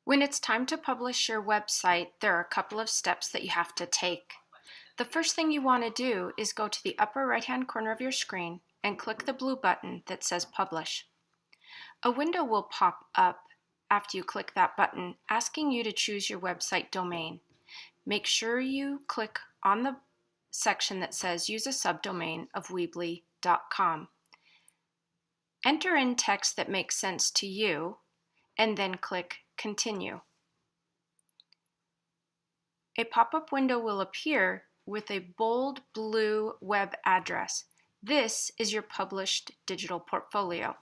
When it's time to publish your website, there are a couple of steps that you have to take. The first thing you want to do is go to the upper right-hand corner of your screen and click the blue button that says Publish. A window will pop up after you click that button asking you to choose your website domain. Make sure you click on the section that says Use a subdomain of Weebly.com. Enter in text that makes sense to you and then click Continue. A pop-up window will appear with a bold blue web address. This is your published digital portfolio.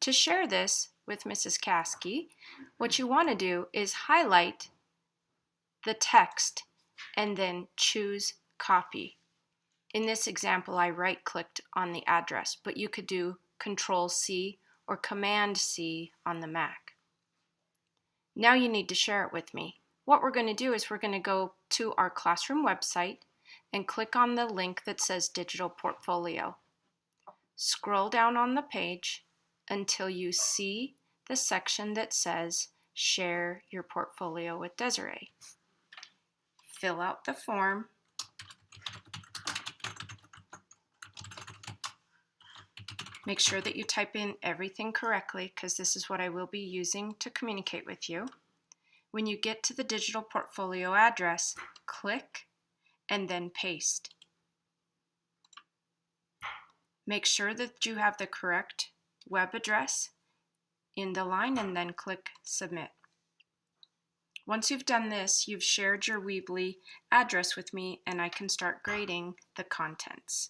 To share this with Mrs. Caskey, what you want to do is highlight the text and then choose Copy. In this example, I right-clicked on the address, but you could do Control-C or Command-C on the Mac. Now you need to share it with me. What we're going to do is we're going to go to our classroom website and click on the link that says Digital Portfolio. Scroll down on the page until you see the section that says Share your portfolio with Desiree. Fill out the form. Make sure that you type in everything correctly because this is what I will be using to communicate with you. When you get to the digital portfolio address, click and then paste. Make sure that you have the correct web address in the line and then click Submit. Once you've done this, you've shared your Weebly address with me and I can start grading the contents.